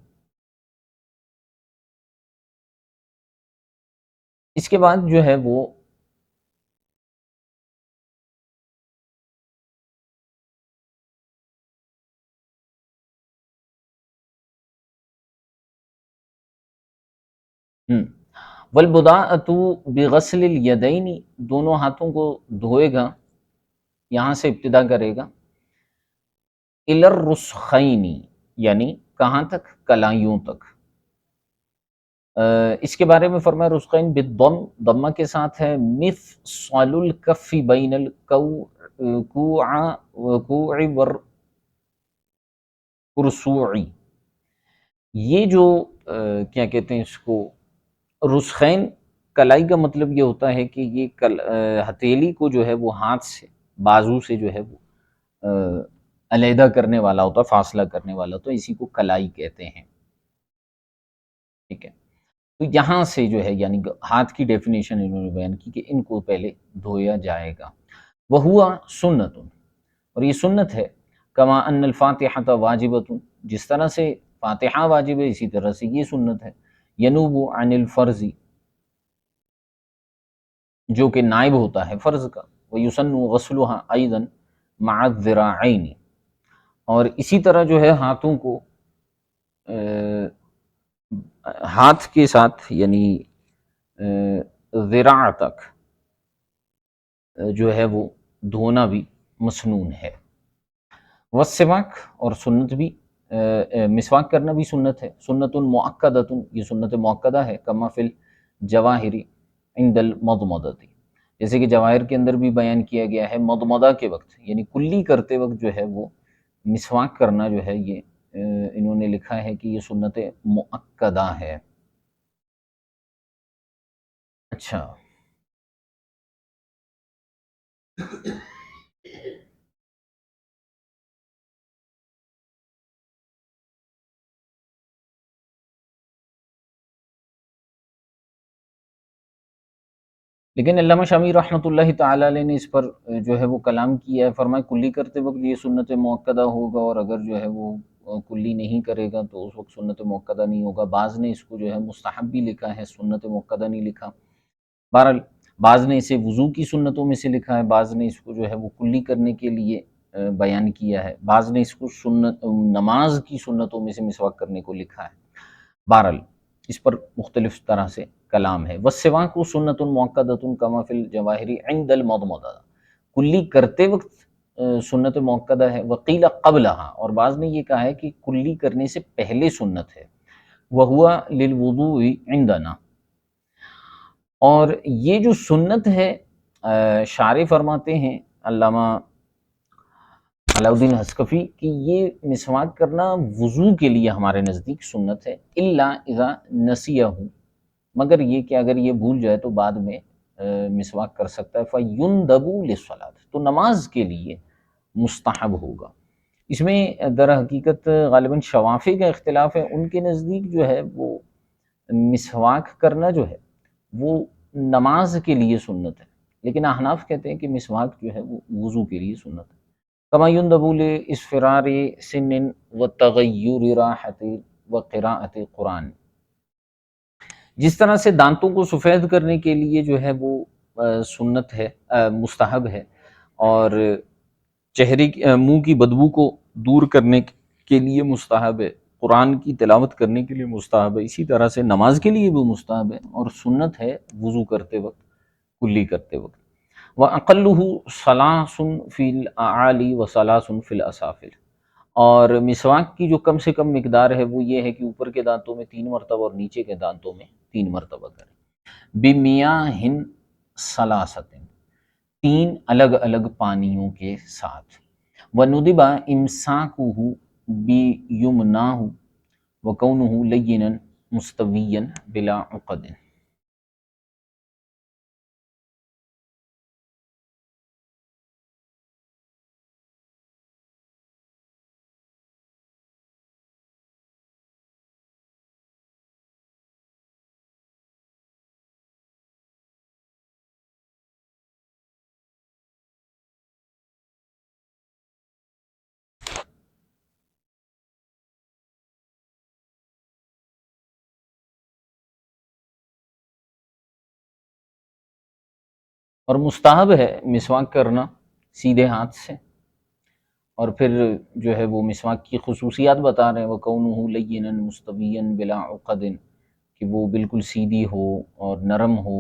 [SPEAKER 1] اس کے بعد جو ہے وہ وَالْبُدَاءَةُ بِغَسْلِ الْيَدَيْنِ، دونوں ہاتھوں کو دھوئے گا، یہاں سے ابتدا کرے گا، إِلَى الرُّسْخَيْنِ، یعنی کہاں تک؟ کلائیوں تک۔ اس کے بارے میں فرمایا رسخین بالضم، ضمہ کے ساتھ ہے، مفصل الکف بین الکوع والرسوع۔ یہ جو کیا کہتے ہیں اس کو، رسخین کلائی کا مطلب یہ ہوتا ہے کہ یہ ہتھیلی کو جو ہے وہ ہاتھ سے، بازو سے جو ہے وہ علیحدہ کرنے والا ہوتا ہے، فاصلہ کرنے والا ہوتا ہے، اسی کو کلائی کہتے ہیں۔ ٹھیک ہے، تو یہاں سے جو ہے یعنی ہاتھ کی ڈیفینیشن انہوں نے بیان کی کہ ان کو پہلے دھویا جائے گا۔ وَهُوَ سُنَّةٌ، اور یہ سنت ہے، کما ان الفاتحۃ واجبۃ، جس طرح سے فاتحہ واجب ہے اسی طرح سے یہ سنت ہے، ینوب عن الفرض، جو کہ نائب ہوتا ہے فرض کا، وَيُسَنُّ غَسْلُهَا أَيْضًا مَعَ الذِّرَاعَيْنِ، اور اسی طرح جو ہے ہاتھوں کو ہاتھ کے ساتھ یعنی ذراع تک جو ہے وہ دھونا بھی مسنون ہے۔ والسواک، اور سنت بھی مسواک کرنا بھی سنت ہے، سنت مؤکدۃ، یہ سنت مؤکدہ ہے، کما فی الجواہر عند المضمضۃ، جیسے کہ جواہر کے اندر بھی بیان کیا گیا ہے، مضمضہ کے وقت یعنی کلی کرتے وقت جو ہے وہ مسواک کرنا جو ہے یہ انہوں نے لکھا ہے کہ یہ سنت مؤکدہ ہے۔ اچھا، لیکن علامہ شامی رحمۃ اللہ تعالیٰ علیہ نے اس پر جو ہے وہ کلام کیا ہے، فرمایا کلی کرتے وقت یہ سنت مؤکدہ ہوگا، اور اگر جو ہے وہ کلی نہیں کرے گا تو اس وقت سنت مؤکدہ نہیں ہوگا۔ بعض نے اس کو جو ہے مستحب بھی لکھا ہے، سنت مؤکدہ نہیں لکھا۔ بہرحال بعض نے اسے وضو کی سنتوں میں سے لکھا ہے، بعض نے اس کو جو ہے وہ کلی کرنے کے لیے بیان کیا ہے، بعض نے اس کو نماز کی سنتوں میں سے مسواک کرنے کو لکھا ہے۔ بہرحال اس پر مختلف طرح سے کلام ہے۔ والسواک سنت مؤکدۃ کما فی الجواہر عند المضمضہ، کلی کرتے وقت سنت مؤکدہ ہے، وقیل قبلہا، اور بعض نے یہ کہا ہے کہ کلی کرنے سے پہلے سنت ہے، وہو للوضوء عندنا، اور یہ جو سنت ہے شارح فرماتے ہیں علامہ علاء الدین حصکفی کہ یہ مسواک کرنا وضو کے لیے ہمارے نزدیک سنت ہے، الا اذا نسیہ، مگر یہ کہ اگر یہ بھول جائے تو بعد میں مسواک کر سکتا ہے، فیندب للصلاۃ، تو نماز کے لیے مستحب ہوگا۔ اس میں در حقیقت غالباً شوافی کا اختلاف ہے، ان کے نزدیک جو ہے وہ مسواک کرنا جو ہے وہ نماز کے لیے سنت ہے، لیکن احناف کہتے ہیں کہ مسواک جو ہے وہ وضو کے لیے سنت ہے۔ کما یندب لاسفرار سن وتغیر راحت وقراءۃ قرآن، جس طرح سے دانتوں کو سفید کرنے کے لیے جو ہے وہ سنت ہے، مستحب ہے، اور چہرے منہ کی بدبو کو دور کرنے کے لیے مستحب ہے، قرآن کی تلاوت کرنے کے لیے مستحب ہے، اسی طرح سے نماز کے لیے بھی مستحب ہے، اور سنت ہے وضو کرتے وقت، کلی کرتے وقت۔ وَأَقَلُّهُ ثَلَاثٌ فِي الْأَعَالِي وَثَلَاثٌ فِي الْأَسَافِلِ، اور مسواک کی جو کم سے کم مقدار ہے وہ یہ ہے کہ اوپر کے دانتوں میں 3 مرتبہ اور نیچے کے دانتوں میں 3 مرتبہ کریں۔ بِمِيَاهٍ ثَلَاثَةٍ، 3 الگ پانیوں کے ساتھ۔ وَنُدِبَ إِمْسَاكُهُ بِيُمْنَاهُ وَكَوْنُهُ لَيِّنًا مُسْتَوِيًّا بِلَا عُقَدٍ، اور مستحب ہے مسواک کرنا سیدھے ہاتھ سے، اور پھر جو ہے وہ مسواک کی خصوصیات بتا رہے ہیں، وَكَوْنُهُ لَيِّنًا مُسْتَوِيًّا بِلَا عُقَدٍ، کہ وہ بالکل سیدھی ہو اور نرم ہو،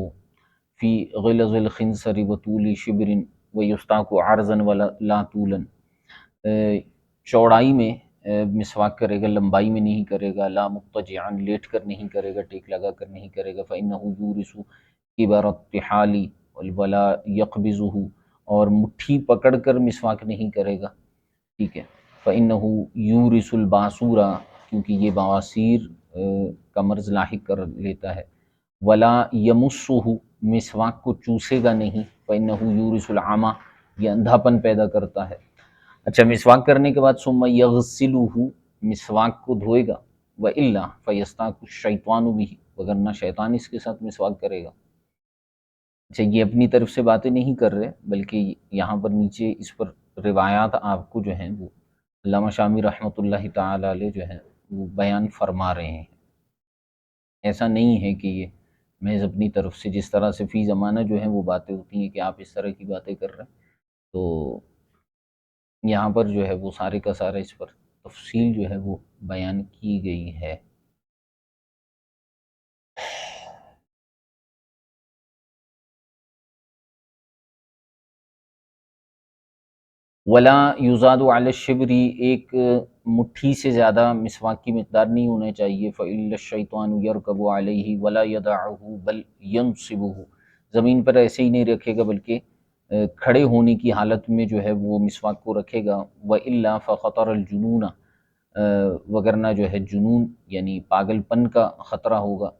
[SPEAKER 1] فی غلظ الخنصر وطول شبر ویستاک عرضا ولا طولا، چوڑائی میں مسواک کرے گا، لمبائی میں نہیں کرے گا، لا مضطجعا، لیٹ کر نہیں کرے گا، ٹیک لگا کر نہیں کرے گا، فإنہ یورث کبر الطحال ولا یقبضہ، اور مٹھی پکڑ کر مسواک نہیں کرے گا، ٹھیک ہے، فإنہ یورث الباسورہ، کیونکہ یہ بواسیر کا مرض لاحق کر لیتا ہے، ولا یمسہ، مسواک کو چوسے گا نہیں، فإنہ یورث العمی، یہ اندھاپن پیدا کرتا ہے۔ اچھا، مسواک کرنے کے بعد ثم یغسلہ، مسواک کو دھوئے گا، وإلا فیستاک الشیطان بہ، وگرنہ شیطان اس کے ساتھ مسواک کرے گا۔ اچھا، یہ اپنی طرف سے باتیں نہیں کر رہے، بلکہ یہاں پر نیچے اس پر روایات آپ کو جو ہیں وہ علامہ شامی رحمۃ اللہ تعالی علیہ جو ہیں وہ بیان فرما رہے ہیں۔ ایسا نہیں ہے کہ یہ محض اپنی طرف سے، جس طرح سے فی زمانہ جو ہیں وہ باتیں ہوتی ہیں کہ آپ اس طرح کی باتیں کر رہے ہیں، تو یہاں پر جو ہے وہ سارے کا سارا اس پر تفصیل جو ہے وہ بیان کی گئی ہے۔ ولا یزاد علی الشبر، ایک مٹھی سے زیادہ مسواک کی مقدار نہیں ہونا چاہیے، فإلا الشیطان یرکب علیہ ولا یدعہ بل ینصبہ، زمین پر ایسے ہی نہیں رکھے گا بلکہ کھڑے ہونے کی حالت میں جو ہے وہ مسواک کو رکھے گا، وإلا فخطر الجنون، وگرنہ جو ہے جنون یعنی پاگل پن کا خطرہ ہوگا،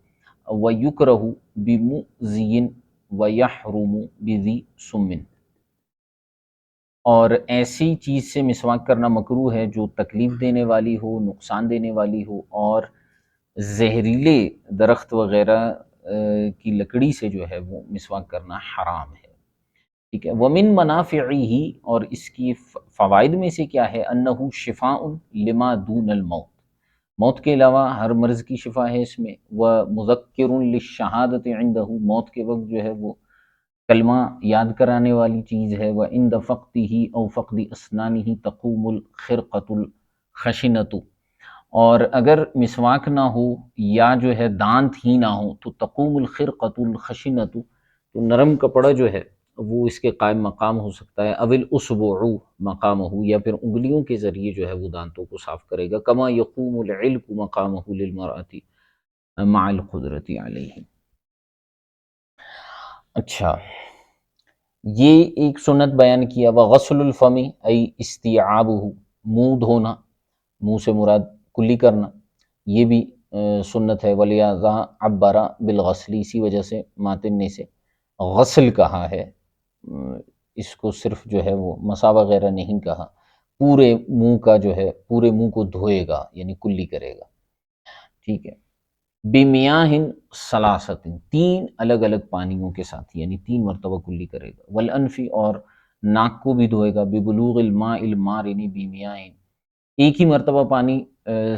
[SPEAKER 1] ویکرہ بمؤذی ویحرم بذی سم، اور ایسی چیز سے مسواک کرنا مکروہ ہے جو تکلیف دینے والی ہو، نقصان دینے والی ہو، اور زہریلے درخت وغیرہ کی لکڑی سے جو ہے وہ مسواک کرنا حرام ہے، ٹھیک ہے۔ ومن منافعہ، اور اس کی فوائد میں سے کیا ہے، انہ شفاء لما دون الموت، موت کے علاوہ ہر مرض کی شفا ہے اس میں، ومذکر للشہادۃ عندہ، موت کے وقت جو ہے وہ کلمہ یاد کرانے والی چیز ہے، وعند فقدہ او فقد اسنانہ تقوم الخرقۃ الخشنۃ، اور اگر مسواک نہ ہو یا جو ہے دانت ہی نہ ہو تو تقوم الخرقۃ الخشنۃ، تو نرم کپڑا جو ہے وہ اس کے قائم مقام ہو سکتا ہے، اول اصبع مقامہ، یا پھر انگلیوں کے ذریعے جو ہے وہ دانتوں کو صاف کرے گا، کما یقوم العلق مقامہ للمرأۃ مع القدرۃ علیہ۔ اچھا، یہ ایک سنت بیان کیا، وغسل الفم ای استیعابہ، منہ دھونا، منہ سے مراد کلی کرنا، یہ بھی سنت ہے، ولہذا عبر بالغسل، اسی وجہ سے ماتن نے سے غسل کہا ہے، اس کو صرف جو ہے وہ مسا وغیرہ نہیں کہا، پورے منہ کا جو ہے پورے منہ کو دھوئے گا یعنی کلی کرے گا، ٹھیک ہے۔ بمیاہ ثلاثت، تین الگ الگ پانیوں کے ساتھ، یعنی تین مرتبہ کلی کرے گا، والانفی، اور ناک کو بھی دھوئے گا، ببلوغ الماء المارن بمیاہ، ایک ہی مرتبہ پانی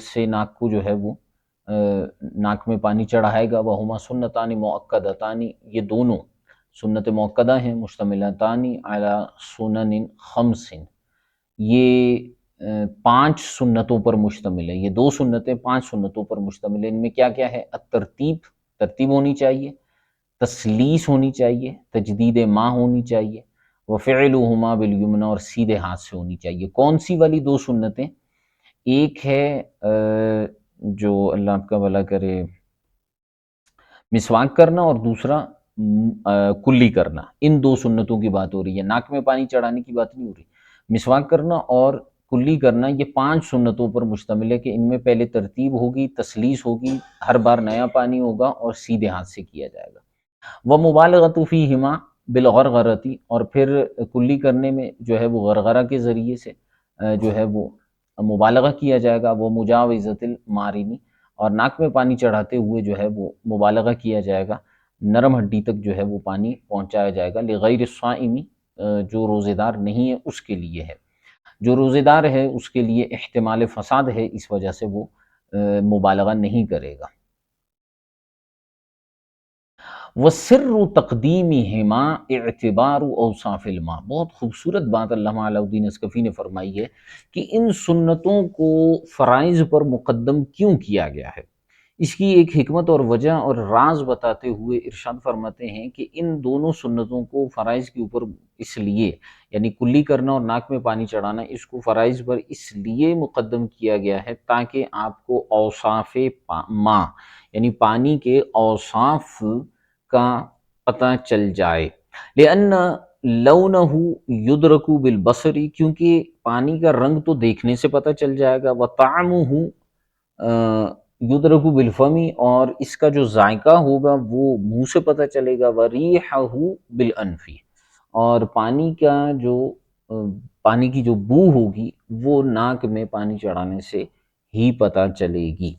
[SPEAKER 1] سے ناک کو جو ہے وہ ناک میں پانی چڑھائے گا، وہما سنتان مؤکدتان، یہ دونوں سنت مؤکدہ ہیں، مشتملتان علی سنن خمس، یہ پانچ سنتوں پر مشتمل ہے، یہ دو سنتیں پانچ سنتوں پر مشتمل ہیں۔ ان میں کیا کیا ہے؟ الترتیب، ترتیب ہونی چاہیے، تسلیس ہونی چاہیے، تجدید ماء ہونی چاہیے، وفعلہما بالیمنی، اور سیدھے ہاتھ سے ہونی چاہیے۔ کون سی والی دو سنتیں؟ ایک ہے جو اللہ آپ کا بھلا کرے مسواک کرنا، اور دوسرا کلی کرنا، ان دو سنتوں کی بات ہو رہی ہے، ناک میں پانی چڑھانے کی بات نہیں ہو رہی۔ مسواک کرنا اور کلی کرنا یہ پانچ سنتوں پر مشتمل ہے کہ ان میں پہلے ترتیب ہوگی، تسلیس ہوگی، ہر بار نیا پانی ہوگا اور سیدھے ہاتھ سے کیا جائے گا۔ ومبالغۃ فیہما بالغرغرۃ، اور پھر کلی کرنے میں جو ہے وہ غرغرہ کے ذریعے سے جو ہے وہ مبالغہ کیا جائے گا، وہ مجاوزۃ المارنی، اور ناک میں پانی چڑھاتے ہوئے جو ہے وہ مبالغہ کیا جائے گا، نرم ہڈی تک جو ہے وہ پانی پہنچایا جائے گا، لغیر الصائم، جو روزے دار نہیں ہے اس کے لیے ہے، جو روزے دار ہے اس کے لیے احتمال فساد ہے، اس وجہ سے وہ مبالغہ نہیں کرے گا۔ وَسِرُّ تَقْدِيمِهِمَا اعتبار اوصاف الماء، بہت خوبصورت بات علامہ علاء الدین اسقفی نے فرمائی ہے کہ ان سنتوں کو فرائض پر مقدم کیوں کیا گیا ہے۔ اس کی ایک حکمت اور وجہ اور راز بتاتے ہوئے ارشاد فرماتے ہیں کہ ان دونوں سنتوں کو فرائض کے اوپر اس لیے، یعنی کلی کرنا اور ناک میں پانی چڑھانا، اس کو فرائض پر اس لیے مقدم کیا گیا ہے تاکہ آپ کو اوصاف ماء یعنی پانی کے اوصاف کا پتہ چل جائے، لأن لونہ یدرک بالبصر، کیونکہ پانی کا رنگ تو دیکھنے سے پتہ چل جائے گا، وطعمہ یدرک بالفمی، اور اس کا جو ذائقہ ہوگا وہ منہ سے پتہ چلے گا، وریحہ بالانفی، اور پانی کا جو پانی کی جو بو ہوگی وہ ناک میں پانی چڑھانے سے ہی پتہ چلے گی،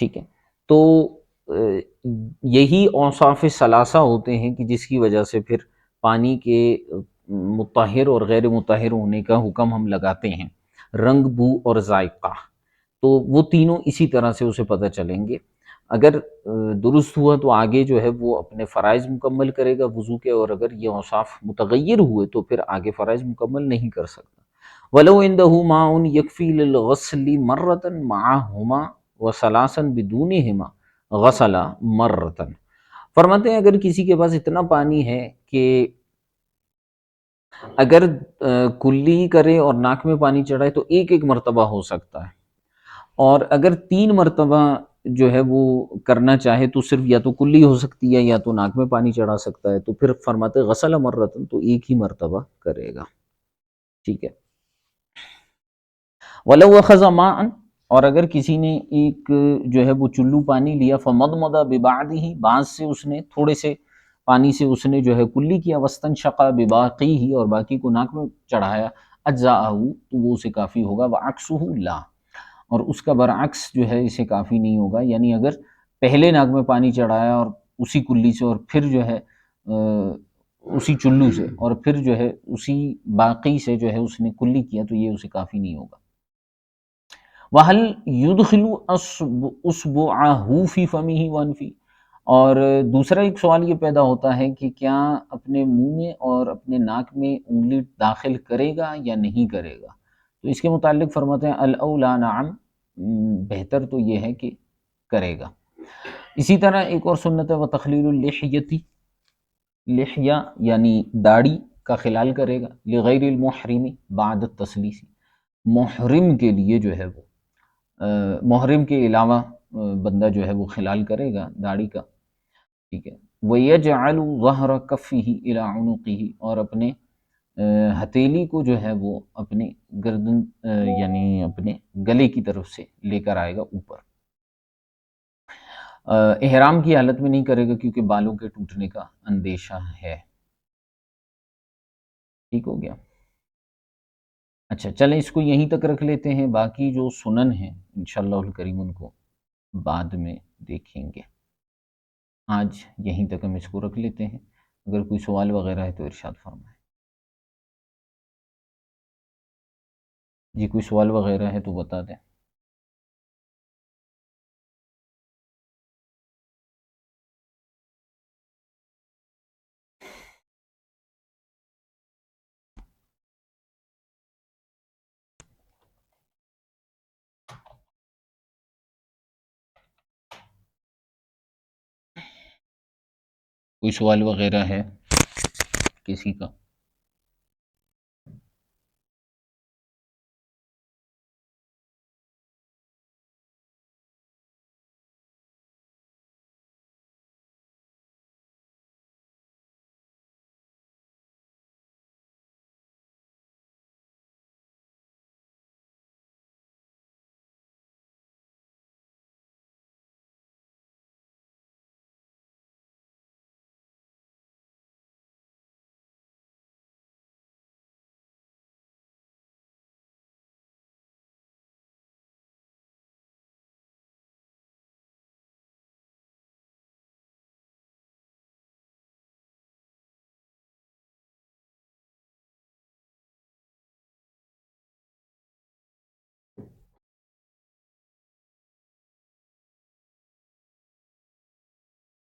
[SPEAKER 1] ٹھیک ہے۔ تو یہی اوصاف ثلاثہ ہوتے ہیں کہ جس کی وجہ سے پھر پانی کے مطہر اور غیر مطہر ہونے کا حکم ہم لگاتے ہیں، رنگ، بو اور ذائقہ، تو وہ تینوں اسی طرح سے اسے پتہ چلیں گے۔ اگر درست ہوا تو آگے جو ہے وہ اپنے فرائض مکمل کرے گا وضو کے، اور اگر یہ اوصاف متغیر ہوئے تو پھر آگے فرائض مکمل نہیں کر سکتا۔ وَلَوْ عِنْدَهُ مَاءٌ يَكْفِي لِلْغَسْلِ مَرَّةً مَعَهُمَا وَثَلَاثًا بِدُونِهِمَا غَسَلَ مَرَّةً، فرماتے ہیں اگر کسی کے پاس اتنا پانی ہے کہ اگر کلی کرے اور ناک میں پانی چڑھائے تو ایک ایک مرتبہ ہو سکتا ہے، اور اگر تین مرتبہ جو ہے وہ کرنا چاہے تو صرف یا تو کلی ہو سکتی ہے یا تو ناک میں پانی چڑھا سکتا ہے، تو پھر فرماتے غسل مرتن، تو ایک ہی مرتبہ کرے گا، ٹھیک ہے۔ وَلَوْ أَخَذَ مَاءً، اور اگر کسی نے ایک جو ہے وہ چلو پانی لیا، فَمَضْمَضَ بِبَعْضِهِ، بعض سے اس نے تھوڑے سے پانی سے اس نے جو ہے کلی کیا، وَاسْتَنْشَقَ بِبَاقِيهِ، اور باقی کو ناک میں چڑھایا، أَجْزَأَهُ، تو وہ اسے کافی ہوگا، وَعَكْسُهُ لَا، اور اس کا برعکس جو ہے اسے کافی نہیں ہوگا، یعنی اگر پہلے ناک میں پانی چڑھایا اور اسی کلی سے، اور پھر جو ہے اسی چلو سے، اور پھر جو ہے اسی باقی سے جو ہے اس نے کلی کیا، تو یہ اسے کافی نہیں ہوگا۔ وَهَلْ يُدْخِلُ أُصْبُعَهُ فِي فَمِهِ وَأَنْفِهِ، اور دوسرا ایک سوال یہ پیدا ہوتا ہے کہ کیا اپنے منہ میں اور اپنے ناک میں انگلی داخل کرے گا یا نہیں کرے گا؟ تو اس کے متعلق فرماتے ہیں الاولی نعم، بہتر تو یہ ہے کہ کرے گا۔ اسی طرح ایک اور سنت ہے وتخلیل اللحیتی، لحیہ یعنی داڑھی کا خلال کرے گا، لغیر المحرم بعد التسلیس، محرم کے لیے جو ہے وہ محرم کے علاوہ بندہ جو ہے وہ خلال کرے گا داڑھی کا، ٹھیک ہے۔ وَيَجْعَلُ ظَهْرَ كَفِّهِ إِلَىٰ عُنُقِهِ، اور اپنے ہتھیلی کو جو ہے وہ اپنے گردن یعنی اپنے گلے کی طرف سے لے کر آئے گا اوپر، احرام کی حالت میں نہیں کرے گا کیونکہ بالوں کے ٹوٹنے کا اندیشہ ہے، ٹھیک ہو گیا۔ اچھا چلیں اس کو یہیں تک رکھ لیتے ہیں، باقی جو سنن ہیں انشاءاللہ الکریم ان کو بعد میں دیکھیں گے۔ آج یہیں تک ہم اس کو رکھ لیتے ہیں، اگر کوئی سوال وغیرہ ہے تو ارشاد فرمائیں۔ جی کوئی سوال وغیرہ ہے تو بتا دیں۔ کوئی سوال وغیرہ ہے کسی کا؟